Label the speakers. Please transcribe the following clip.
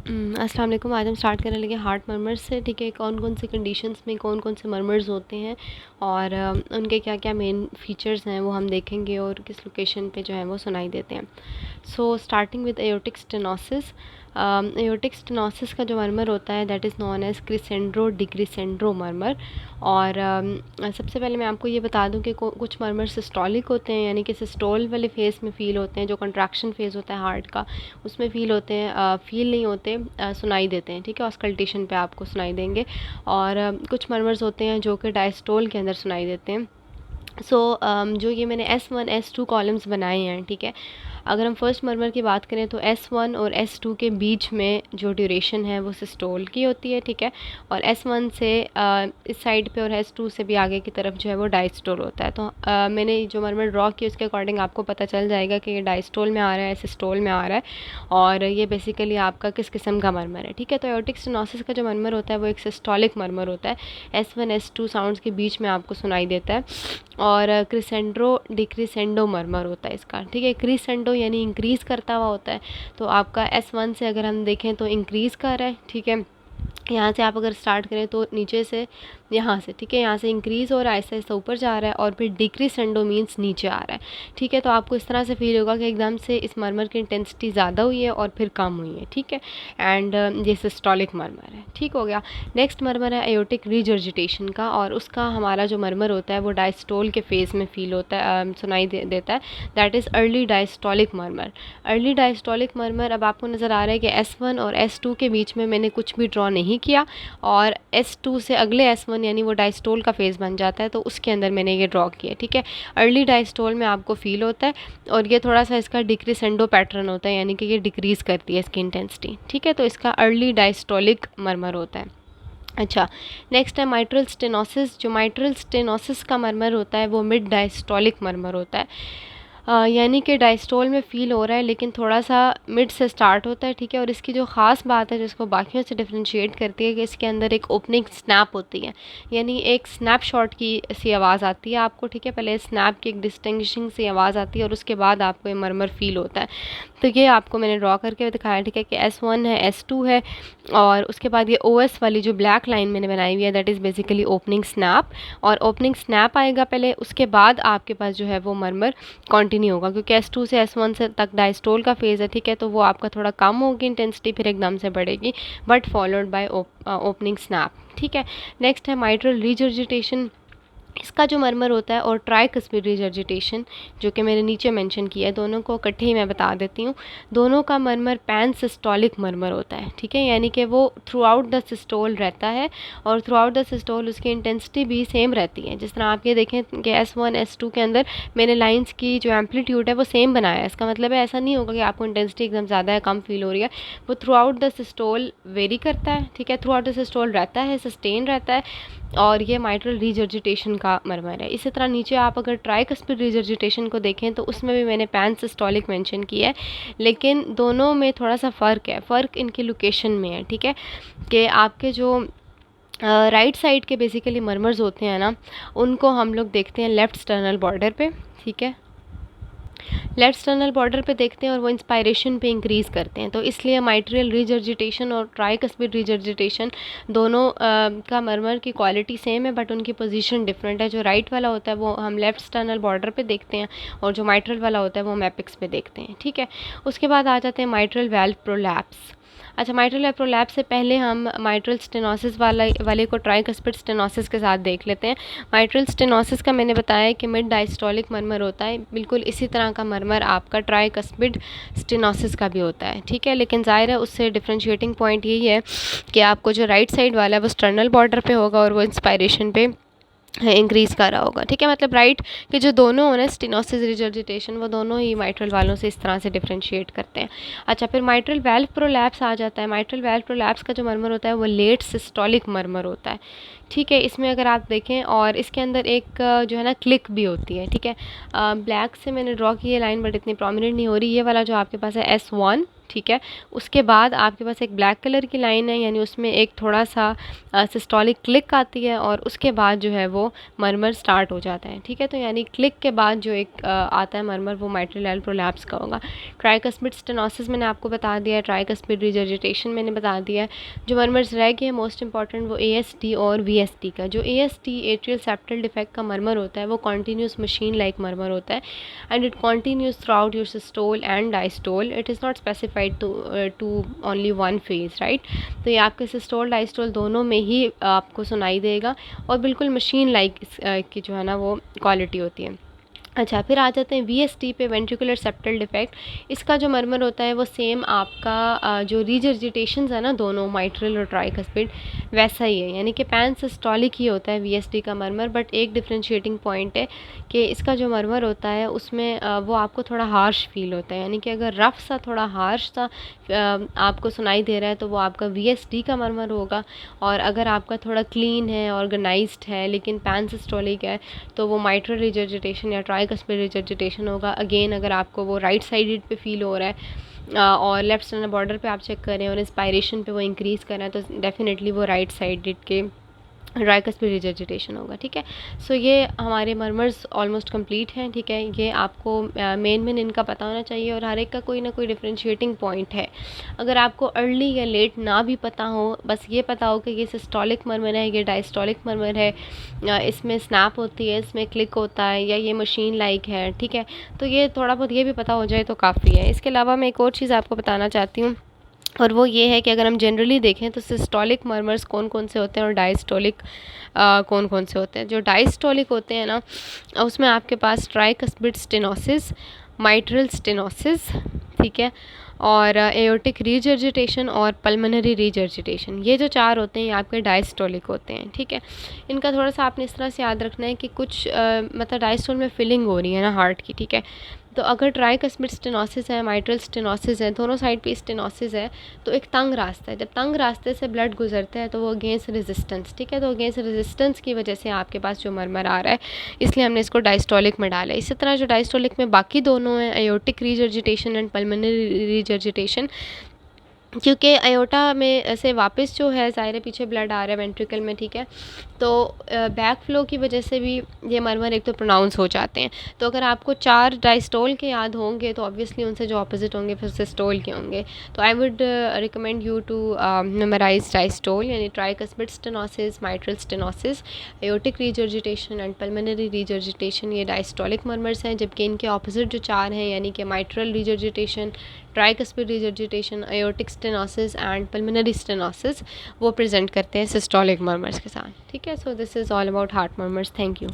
Speaker 1: अस्सलाम वालेकुम। आज हम स्टार्ट करने लगे हार्ट मर्मर्स से। ठीक है, कौन कौन से कंडीशंस में कौन कौन से मर्मर्स होते हैं और उनके क्या क्या मेन फीचर्स हैं वो हम देखेंगे और किस लोकेशन पे जो है वो सुनाई देते हैं। So starting with aortic stenosis. Aortic stenosis का जो मर्मर होता है that is known as crescendo decrescendo murmur. और सबसे पहले मैं आपको ये बता दूं कि कुछ मर्मर सिस्टोलिक होते हैं, यानी कि सिस्टोल वाले फेज़ में फ़ील होते हैं, जो कंट्रैक्शन फेज़ होता है हार्ट का उसमें फ़ील होते हैं, फ़ील नहीं होते, सुनाई देते हैं। ठीक है, ऑस्कल्टेशन पे आपको सुनाई देंगे। और कुछ मर्मर्स होते हैं जो कि डायस्टोल के अंदर सुनाई देते हैं। जो ये मैंने S1 S2 कॉलम्स बनाए हैं, ठीक है, अगर हम फर्स्ट मर्मर की बात करें तो S1 और S2 के बीच में जो ड्यूरेशन है वो सिस्टोल की होती है। ठीक है, और S1 से इस साइड पे और S2 से भी आगे की तरफ जो है वो डायस्टोल होता है। तो मैंने जो मर्मर ड्रॉ किया उसके अकॉर्डिंग आपको पता चल जाएगा कि ये डायस्टोल में आ रहा है, सिस्टोल में आ रहा है, और ये बेसिकली आपका किस किस्म का मर्मर है। ठीक है, तो एयोर्टिक स्टेनोसिस का जो मर्मर होता है वो एक सिस्टोलिक मर्मर होता है। S1 S2 साउंड्स के बीच में आपको सुनाई देता है। और क्रिसेंड्रो डिक्रिसेंडो मर्मर होता है इसका। ठीक है, क्रिसेंडो यानी इंक्रीज़ करता हुआ होता है। तो आपका S1 से अगर हम देखें तो इंक्रीज़ कर रहा है। ठीक है, यहाँ से आप अगर स्टार्ट करें तो नीचे से यहाँ से, ठीक है, यहाँ से इंक्रीज़ हो रहा है, आहिस्ता आहिस्ता ऊपर जा रहा है, और फिर डिक्रीसेंडो मीन्स नीचे आ रहा है। ठीक है, तो आपको इस तरह से फील होगा कि एकदम से इस मर्मर की इंटेंसिटी ज़्यादा हुई है और फिर कम हुई है। ठीक है, एंड ये सिस्टोलिक मर्मर है। ठीक हो गया। नेक्स्ट मर्मर है एयोर्टिक रिजर्जिटेशन का, और उसका हमारा जो मर्मर होता है वो डायस्टोल के फेज़ में फ़ील होता है, सुनाई देता है। That is early diastolic murmur. Early diastolic murmur, अब आपको नज़र आ रहा है कि S1 और S2 के बीच में मैंने कुछ भी ड्रॉ नहीं किया, और S2 से अगले S1 यानी वो डायस्टोल का फेज़ बन जाता है, तो उसके अंदर मैंने ये ड्रॉ किया। ठीक है, अर्ली डायस्टोल में आपको फ़ील होता है, और ये थोड़ा सा इसका डिक्रीसेंडो पैटर्न होता है, यानी कि ये डिक्रीज़ करती है इसकी इंटेंसिटी। ठीक है, तो इसका अर्ली डायस्टोलिक मर्मर होता है। अच्छा, नेक्स्ट है माइट्रल स्टेनोसिस। जो माइट्रल स्टेनोसिस का मर्मर होता है वो मिड डायस्टोलिक मर्मर होता है। यानी कि डायस्टोल में फ़ील हो रहा है लेकिन थोड़ा सा मिड से स्टार्ट होता है। ठीक है, और इसकी जो ख़ास बात है जिसको बाकियों से डिफरेंशिएट करती है कि इसके अंदर एक ओपनिंग स्नैप होती है, यानी एक स्नैपशॉट की सी आवाज़ आती है आपको। ठीक है, पहले स्नैप की एक डिस्टिंग्विशिंग सी आवाज़ आती है और उसके बाद आपको ये मर्मर फ़ील होता है। तो ये आपको मैंने ड्रॉ करके दिखाया। ठीक है, कि S1 है, S2 है, और उसके बाद ये OS वाली जो ब्लैक लाइन मैंने बनाई हुई है that is basically opening snap. और ओपनिंग स्नैप आएगा पहले, उसके बाद आपके पास जो है वो मर्मर कंटिन्यू होगा, क्योंकि S2 से S1 से तक डायस्टोल का फेज़ है। ठीक है, तो वो आपका थोड़ा कम होगी इंटेंसिटी, फिर एकदम से बढ़ेगी, but followed by opening snap. ठीक है, नेक्स्ट है माइट्रल रिजर्जिटेशन। इसका जो मर्मर होता है, और ट्राइकस्पिड रिजर्जिटेशन जो कि मैंने नीचे मेंशन किया है, दोनों को इकट्ठे ही मैं बता देती हूँ। दोनों का मर्मर पैन सिस्टोलिक मर्मर होता है। ठीक है, यानी कि वो थ्रू आउट द सिस्टोल रहता है, और थ्रू आउट द सिस्टोल उसकी इंटेंसिटी भी सेम रहती है। जिस तरह आप ये देखें कि S1 S2 के अंदर मैंने लाइंस की जो एम्पलीट्यूड है वो सेम बनाया है। इसका मतलब है ऐसा नहीं होगा कि आपको इंटेंसिटी एकदम ज़्यादा है कम फील हो रही है, वो through out the systole very करता है। ठीक है, थ्रू आउट द सिस्टोल रहता है, सस्टेन रहता है, और ये माइट्रल रिजर्जिटेशन का मर्मर है। इसी तरह नीचे आप अगर ट्राइकस्पिड रिजर्जिटेशन को देखें तो उसमें भी मैंने पैन सिस्टोलिक मेंशन किया है, लेकिन दोनों में थोड़ा सा फ़र्क है। फ़र्क इनकी लोकेशन में है। ठीक है, कि आपके जो राइट साइड के बेसिकली मर्मर्स होते हैं ना, उनको हम लोग देखते हैं लेफ़्ट स्टर्नल बॉर्डर पे। ठीक है, लेफ्ट स्टर्नल बॉर्डर पे देखते हैं और वो इंस्पायरेशन पे इंक्रीज़ करते हैं। तो इसलिए माइट्रियल रिजर्जिटेशन और ट्राइकस्पिड रिजर्जिटेशन दोनों का मर्मर की क्वालिटी सेम है, बट उनकी पोजीशन डिफरेंट है। जो राइट वाला होता है वो हम लेफ्ट स्टर्नल बॉर्डर पे देखते हैं, और जो माइट्रल वाला होता है वो हम एपिक्स पे देखते हैं। ठीक है, उसके बाद आ जाते हैं माइट्रल वाल्व प्रोलैप्स। अच्छा, माइट्रल वाल्व प्रोलैप्स से पहले हम माइट्रल स्टेनोसिस वाले को ट्राइकस्पिड स्टेनोसिस के साथ देख लेते हैं। माइट्रल स्टेनोसिस का मैंने बताया कि मिड डायस्टोलिक मर्मर होता है, बिल्कुल इसी तरह का मर्मर आपका ट्राइकस्पिड स्टेनोसिस का भी होता है। ठीक है, लेकिन ज़ाहिर है उससे डिफरेंशिएटिंग पॉइंट यही है कि आपको जो राइट साइड वाला है वो स्टर्नल बॉर्डर पे होगा और वो इंस्पायरेशन पे इंक्रीज़ कर रहा होगा। ठीक है, मतलब राइट के जो दोनों हो ना, स्टेनोसिस रिजर्जिटेशन, वो दोनों ही माइट्रल वालों से इस तरह से डिफरेंशिएट करते हैं। अच्छा, फिर माइट्रल वाल्व प्रोलैप्स आ जाता है। माइट्रल वाल्व प्रोलैप्स का जो मर्मर होता है वो लेट सिस्टोलिक मर्मर होता है। ठीक है, इसमें अगर आप देखें और इसके अंदर एक जो है ना क्लिक भी होती है, ठीक है। ब्लैक से मैंने ड्रॉ की है लाइन, बट इतनी प्रोमिनेंट नहीं हो रही। ये वाला जो आपके पास है S1, ठीक है। उसके बाद आपके पास एक ब्लैक कलर की लाइन है, यानी उसमें एक थोड़ा सा सिस्टोलिक क्लिक आती है, और उसके बाद जो है वो मरमर स्टार्ट हो जाता है, ठीक है। तो यानी क्लिक के बाद जो एक आता है मरमर, वो मिट्रल प्रोलैप्स का होगा। ट्राइकस्पिड स्टेनोसिस मैंने आपको बता दिया है, ट्राइकस्पिड रिजर्जिटेशन मैंने बता दिया है। जो मरमर्स रह गए हैं मोस्ट इंपॉर्टेंट, वो ASD और VSD का। जो ASD एट्रियल सेप्टल डिफेक्ट का मरमर होता है, वो कॉन्टीन्यूस मशीन लाइक मरमर होता है, and it continues throughout your systole and diastole. It is not specified to only one phase, right. तो ये आपके सिस्टोल डायस्टोल दोनों में ही आपको सुनाई देगा, और बिल्कुल मशीन लाइक की जो है ना वो क्वालिटी होती है। अच्छा, फिर आ जाते हैं VSD पे, वेंट्रिकुलर सेप्टल डिफेक्ट। इसका जो मरमर होता है वो सेम आपका जो रिजर्जिटेशंस है ना दोनों माइट्रल और ट्राइकस्पिड, वैसा ही है, यानी कि पैन सिस्टोलिक ही होता है VSD का मरमर। बट एक डिफरेंशिएटिंग पॉइंट है कि इसका जो मरमर होता है उसमें वो आपको थोड़ा हार्श फील होता है, यानी कि अगर रफ सा थोड़ा हार्श सा आपको सुनाई दे रहा है तो वो आपका VSD का मरमर होगा, और अगर आपका थोड़ा क्लीन है, ऑर्गेनाइज्ड है, लेकिन पैन सिस्टोलिक है, तो वो माइट्रल रिजर्जिटेशन या ट्राइकस्पिड रिजर्जिटेशन होगा। अगेन अगर आपको वो राइट साइडेड पे फील हो रहा है और लेफ्ट स्टर्नल बॉर्डर पे आप चेक करें और इंस्पायरेशन पे वो इंक्रीज़ कर रहा है, तो डेफिनेटली वो राइट साइडेड के ट्राइकस्पिड रिजर्जिटेशन होगा, ठीक है। सो ये हमारे मरमर्स ऑलमोस्ट कंप्लीट हैं, ठीक है। ये आपको मेन इनका पता होना चाहिए, और हर एक का कोई ना कोई डिफरेंशिएटिंग पॉइंट है। अगर आपको अर्ली या लेट ना भी पता हो, बस ये पता हो कि ये सिस्टोलिक मरमर है, ये डायस्टोलिक मरमर है, इसमें स्नैप होती है, इसमें क्लिक होता है, या ये मशीन लाइक है, ठीक है। तो ये थोड़ा बहुत ये भी पता हो जाए तो काफ़ी है। इसके अलावा मैं एक और चीज़ आपको बताना चाहती हूँ, और वो ये है कि अगर हम जनरली देखें तो सिस्टोलिक मरमर्स कौन कौन से होते हैं और डायस्टोलिक कौन कौन से होते हैं। जो डायस्टोलिक होते हैं ना, उसमें आपके पास ट्राइकस्पिड स्टेनोसिस, माइट्रल स्टेनोसिस, ठीक है, और एओर्टिक रिजर्जिटेशन और पल्मोनरी रिजर्जिटेशन, ये जो चार होते हैं ये आपके डायस्टोलिक होते हैं, ठीक है। इनका थोड़ा सा आपने इस तरह से याद रखना है कि कुछ मतलब डायस्टोल में फिलिंग हो रही है ना हार्ट की, ठीक है। तो अगर ट्राइकस्पिड स्टेनोसिस है, माइट्रल स्टेनोसिस है, दोनों साइड पे स्टेनोसिस है, तो एक तंग रास्ता है। जब तंग रास्ते से ब्लड गुजरता है तो वो अगेंस्ट रेजिस्टेंस, ठीक है। तो अगेंस्ट रेजिस्टेंस की वजह से आपके पास जो मरमर आ रहा है, इसलिए हमने इसको डायस्टोलिक में डाला है। इसी तरह जो डायस्टोलिक में बाकी दोनों हैं, एओर्टिक रिजर्जिटेशन एंड पल्मोनरी रिजर्जिटेशन, क्योंकि अयोटा में ऐसे वापस जो है ज़ाहिर है पीछे ब्लड आ रहा है वेंट्रिकल में, ठीक है। तो बैक फ्लो की वजह से भी ये मरमर एक तो प्रोनाउंस हो जाते हैं। तो अगर आपको 4 डायस्टोल के याद होंगे तो ऑब्वियसली उनसे जो ऑपोजिट होंगे फिर सिस्टोल के होंगे। तो I would recommend you to memorize diastole, यानी tricuspid stenosis, mitral stenosis, aortic regurgitation and pulmonary regurgitation, ये डायस्टोलिक मरमर्स हैं। जबकि इनके ऑपोजिट जो 4 हैं, यानी कि mitral regurgitation, tricuspid regurgitation, aortic stenosis and pulmonary stenosis, वो प्रेजेंट करते हैं सिस्टोलिक मरमर्स के साथ, ठीक है। So this is all about heart murmurs. Thank you.